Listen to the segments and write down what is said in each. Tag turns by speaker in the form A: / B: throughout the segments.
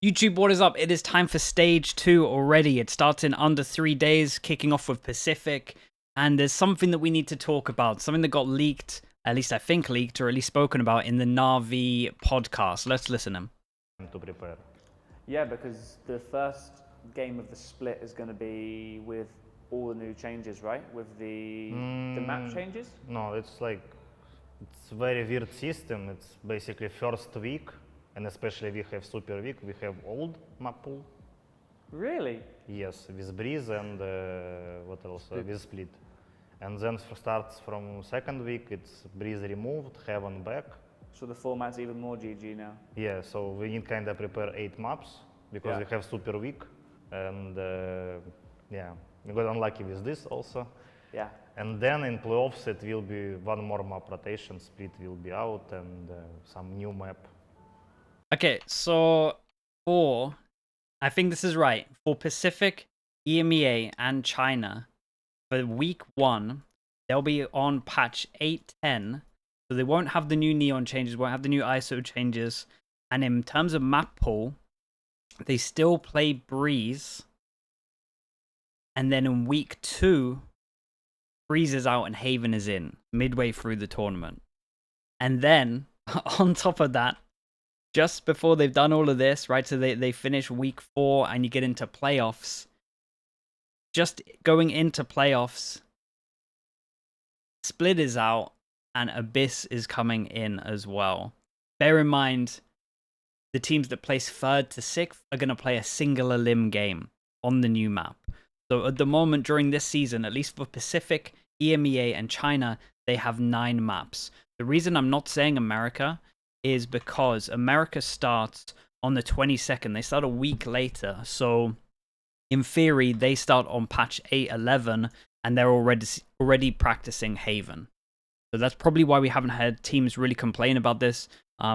A: YouTube, what is up? It is time for stage 2 already. It starts in under 3 days, kicking off with Pacific. And there's something that we need to talk about. Something that got leaked, at least I think leaked, or at least spoken about in the Navi podcast. Let's listen to him.
B: To prepare.
C: Yeah, because the first game of the split is going to be with all the new changes, right? With the map changes?
B: No, it's a very weird system. It's basically first week, and especially we have super week, we have old map pool.
C: Really?
B: Yes, with Breeze and what else? With Split. And then starts from second week, it's Breeze removed, Heaven back.
C: So the format's even more GG now.
B: Yeah, so we need kind of prepare 8 maps because we have super week, and yeah, we got unlucky with this also.
C: Yeah.
B: And then in playoffs it will be one more map rotation, Split will be out, and some new map.
A: Okay, so I think this is right. For Pacific, EMEA, and China, for week 1, they'll be on patch 8.10. So they won't have the new neon changes, won't have the new ISO changes. And in terms of map pool, they still play Breeze. And then in week 2, Breeze is out and Haven is in, midway through the tournament. And then, on top of that, just before they've done all of this, right, so they finish week 4 and you get into playoffs. Just going into playoffs, Split is out and Abyss is coming in as well. Bear in mind, the teams that place 3rd to 6th are going to play a singular limb game on the new map. So at the moment during this season, at least for Pacific, EMEA, and China, they have 9 maps. The reason I'm not saying America is because America starts on the 22nd. They start a week later. So in theory, they start on patch 8.11 and they're already practicing Haven. So that's probably why we haven't had teams really complain about this,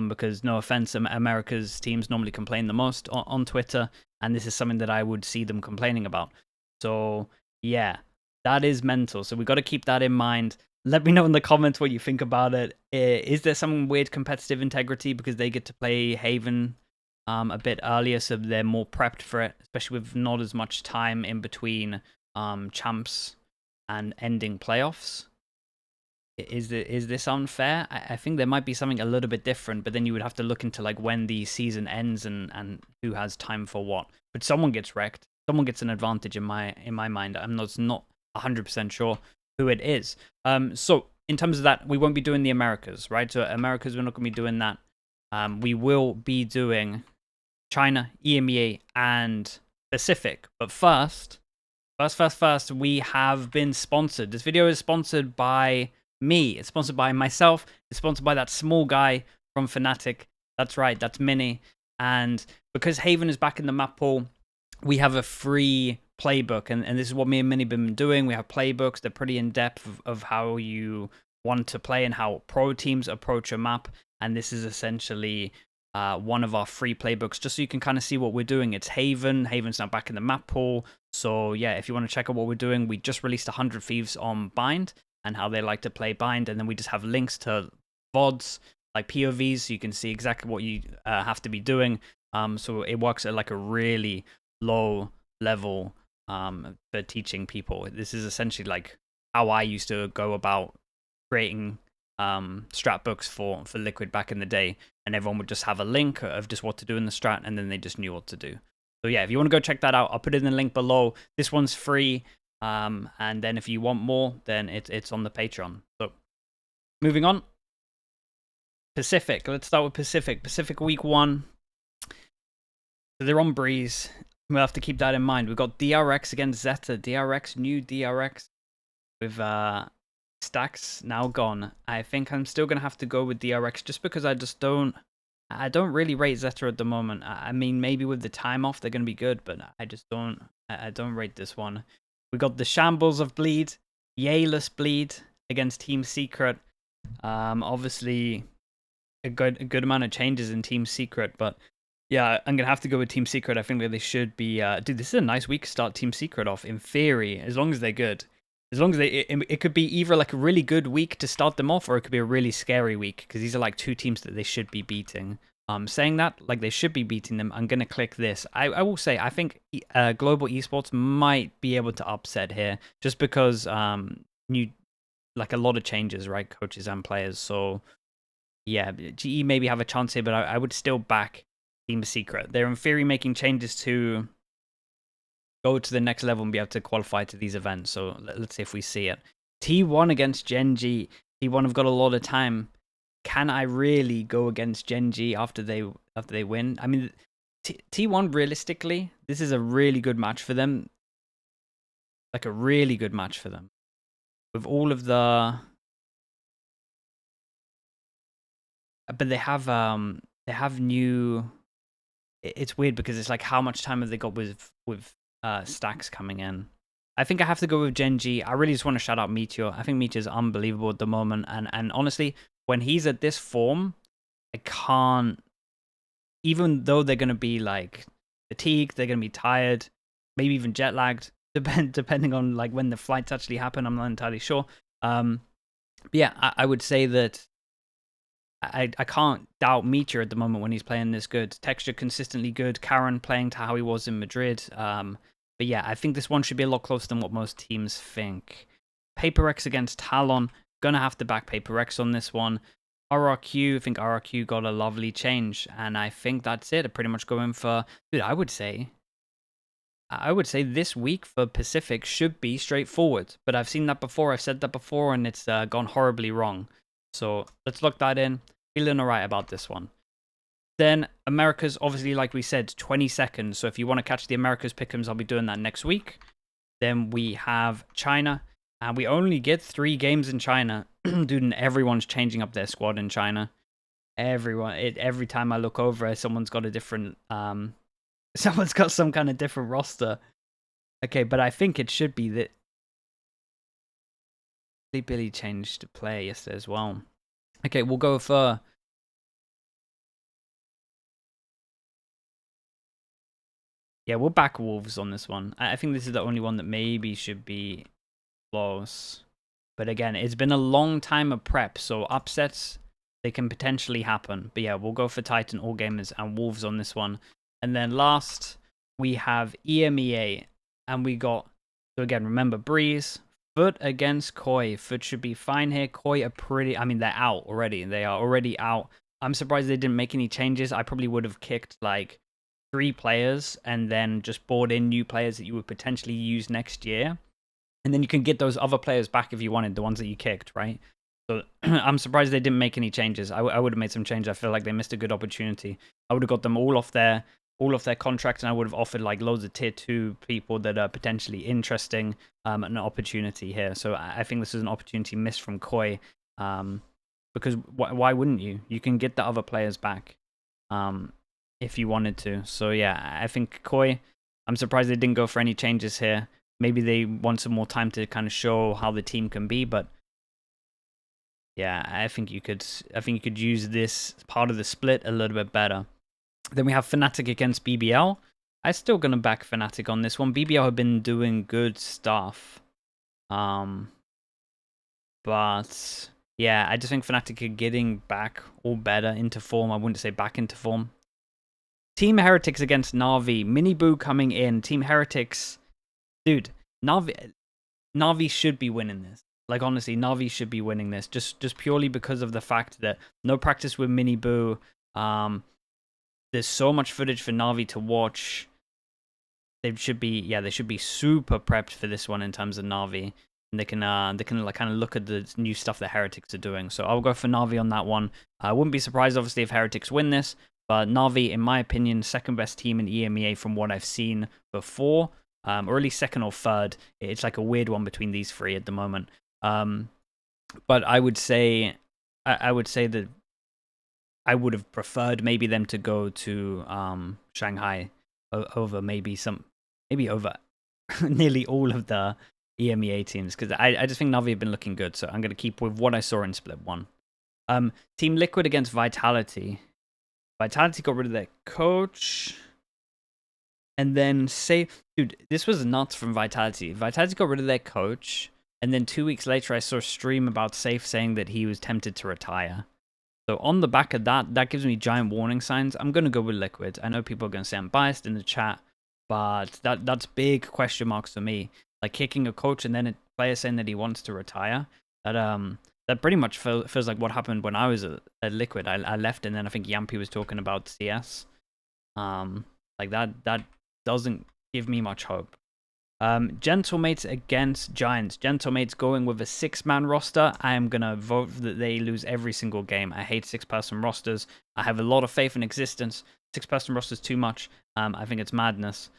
A: because no offense, America's teams normally complain the most on Twitter, and this is something that I would see them complaining about. So yeah, that is mental. So we got to keep that in mind. Let me know in the comments what you think about it. Is there some weird competitive integrity because they get to play Haven a bit earlier, so they're more prepped for it, especially with not as much time in between champs and ending playoffs? Is this unfair? I think there might be something a little bit different, but then you would have to look into like when the season ends and who has time for what. But someone gets wrecked. Someone gets an advantage in my mind. I'm not 100% sure who it is. So in terms of that, we won't be doing the Americas, right? So Americas, we're not going to be doing that. We will be doing China, EMEA, and Pacific. But first, we have been sponsored. This video is sponsored by me. It's sponsored by myself. It's sponsored by that small guy from Fnatic. That's right, that's Mini. And because Haven is back in the map pool, we have a free playbook. And this is what me and Mini have been doing. We have playbooks. They're pretty in-depth of how you want to play and how pro teams approach a map. And this is essentially one of our free playbooks, just so you can kind of see what we're doing. It's Haven. Haven's now back in the map pool. So yeah, if you want to check out what we're doing, we just released 100 Thieves on Bind and how they like to play Bind. And then we just have links to VODs, like POVs, so you can see exactly what you have to be doing. So it works at like a really low level for teaching people. This is essentially like how I used to go about creating strat books for Liquid back in the day, and everyone would just have a link of just what to do in the strat, and then they just knew what to do. So yeah, if you want to go check that out, I'll put it in the link below. This one's free, and then if you want more, then it's on the Patreon. So moving on, Pacific. Let's start with Pacific week 1. So they're on Breeze. We'll have to keep that in mind. We've got DRX against Zeta. New DRX with Stacks now gone. I think I'm still gonna have to go with DRX just because I don't really rate Zeta at the moment. I mean, maybe with the time off they're gonna be good, but I don't rate this one. We got the Shambles of Bleed, Yayless Bleed against Team Secret. Obviously a good amount of changes in Team Secret, but yeah, I'm gonna have to go with Team Secret. I think that they should be dude, this is a nice week to start Team Secret off, in theory, as long as they're good. As long as it could be either like a really good week to start them off, or it could be a really scary week, because these are like 2 teams that they should be beating. Saying that, like, they should be beating them. I'm gonna click this. I will say I think Global Esports might be able to upset here, just because new, like, a lot of changes, right, coaches and players. So yeah, GE maybe have a chance here, but I would still back Team Secret. They're in theory making changes to go to the next level and be able to qualify to these events. So let's see if we see it. T1 against Gen G. T1 have got a lot of time. Can I really go against Gen G after they win? I mean, T1 realistically, this is a really good match for them. Like a really good match for them. With all of the, but they have new. It's weird because it's like, how much time have they got with stacks coming in? I think I have to go with Gen G. I really just want to shout out Meteor. I think Meteor's unbelievable at the moment, and honestly, when he's at this form, I can't. Even though they're gonna be like fatigued, they're gonna be tired, maybe even jet lagged, depending on like when the flights actually happen. I'm not entirely sure. But yeah, I would say that I can't doubt Meteor at the moment when he's playing this good. Texture consistently good. Karen playing to how he was in Madrid. But yeah, I think this one should be a lot closer than what most teams think. Paper X against Talon. Gonna have to back Paper X on this one. RRQ, I think RRQ got a lovely change. And I think that's it. I'm pretty much going for... Dude, I would say this week for Pacific should be straightforward. But I've seen that before. I've said that before, and it's gone horribly wrong. So let's look that in. Feeling alright about this one. Then Americas, obviously, like we said, 20 seconds. So if you want to catch the Americas Pickems, I'll be doing that next week. Then we have China. And we only get 3 games in China. Dude, and everyone's changing up their squad in China. Every time I look over, someone's got a different... someone's got some kind of different roster. Okay, but I think it should be that... Billy changed to player yesterday as well. Okay, we'll go for... Yeah, we'll back Wolves on this one. I think this is the only one that maybe should be close. But again, it's been a long time of prep, so upsets, they can potentially happen. But yeah, we'll go for Titan, All Gamers, and Wolves on this one. And then last, we have EMEA. And we got, so again, remember, Breeze, Foot against Koi. Foot should be fine here. Koi are pretty, I mean, they're out already. They are already out. I'm surprised they didn't make any changes. I probably would have kicked like 3 players and then just brought in new players that you would potentially use next year. And then you can get those other players back if you wanted, the ones that you kicked, right? So I'm surprised they didn't make any changes. I would have made some changes. I feel like they missed a good opportunity. I would have got them all off their contracts, and I would have offered like loads of tier 2 people that are potentially interesting, an opportunity here. So I think this is an opportunity missed from Koi, because why wouldn't you? You can get the other players back if you wanted to. So yeah, I think Koi, I'm surprised they didn't go for any changes here. Maybe they want some more time to kind of show how the team can be, but yeah, I think you could use this part of the split a little bit better. Then we have Fnatic against BBL. I'm still gonna back Fnatic on this one. BBL have been doing good stuff, but yeah, I just think Fnatic are getting back all better into form. I wouldn't say back into form. Team Heretics against Na'Vi. Miniboo coming in. Team Heretics. Dude, Na'Vi should be winning this. Like, honestly, Na'Vi should be winning this. Just purely because of the fact that no practice with Miniboo. There's so much footage for Na'Vi to watch. They should be super prepped for this one in terms of Na'Vi. And they can like kind of look at the new stuff that Heretics are doing. So I'll go for Na'Vi on that one. I wouldn't be surprised, obviously, if Heretics win this. But Na'Vi, in my opinion, second best team in EMEA from what I've seen before. Or at least second or third. It's like a weird one between these 3 at the moment. But I would say that I would have preferred maybe them to go to Shanghai over over nearly all of the EMEA teams, because I just think Na'Vi have been looking good. So I'm going to keep with what I saw in Split 1. Team Liquid against Vitality. Vitality got rid of their coach. And then dude, this was nuts from Vitality. Vitality got rid of their coach. And then 2 weeks later, I saw a stream about Safe saying that he was tempted to retire. So on the back of that, that gives me giant warning signs. I'm going to go with Liquid. I know people are going to say I'm biased in the chat, but that's big question marks for me. Like kicking a coach and then a player saying that he wants to retire. That pretty much feels like what happened when I was at Liquid. I left, and then I think Yampy was talking about CS. Like that doesn't give me much hope. Gentlemates against Giants. Gentlemates going with a 6-man roster. I am going to vote that they lose every single game. I hate 6-person rosters. I have a lot of faith in existence. 6-person rosters too much. I think it's madness.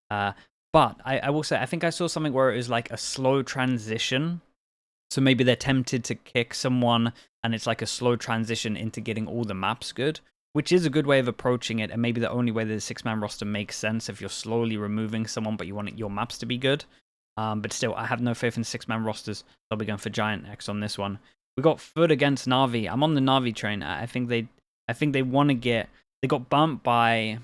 A: But I will say, I think I saw something where it was like a slow transition. So maybe they're tempted to kick someone and it's like a slow transition into getting all the maps good, which is a good way of approaching it, and maybe the only way that the 6-man roster makes sense if you're slowly removing someone but you want your maps to be good. But still, I have no faith in 6-man rosters. I'll be going for Giant X on this one. We got Foot against Na'Vi. I'm on the Na'Vi train. I think they want to get. They got burnt by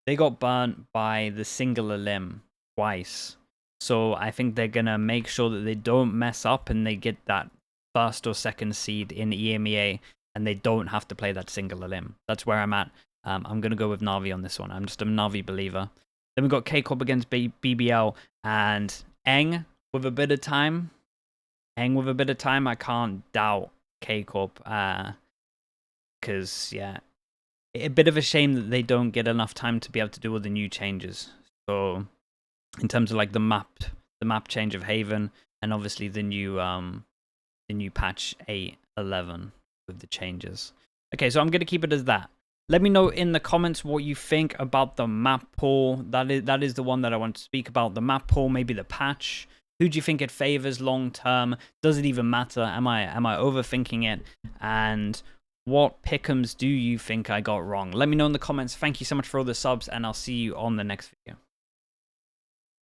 A: the singular limb twice. So I think they're gonna make sure that they don't mess up and they get that first or second seed in EMEA, and they don't have to play that singular limb. That's where I'm at. I'm going to go with Na'Vi on this one. I'm just a Na'Vi believer. Then we've got K-Corp against BBL and Eng with a bit of time. I can't doubt K-Corp. Because, yeah, a bit of a shame that they don't get enough time to be able to do all the new changes. So, in terms of like the map change of Haven, and obviously the new patch 8.11 with the changes. Okay, so I'm going to keep it as that. Let me know in the comments what you think about the map pool. That is the one that I want to speak about. The map pool, maybe the patch. Who do you think it favors long term? Does it even matter? Am I overthinking it? And what Pickems do you think I got wrong? Let me know in the comments. Thank you so much for all the subs, and I'll see you on the next video.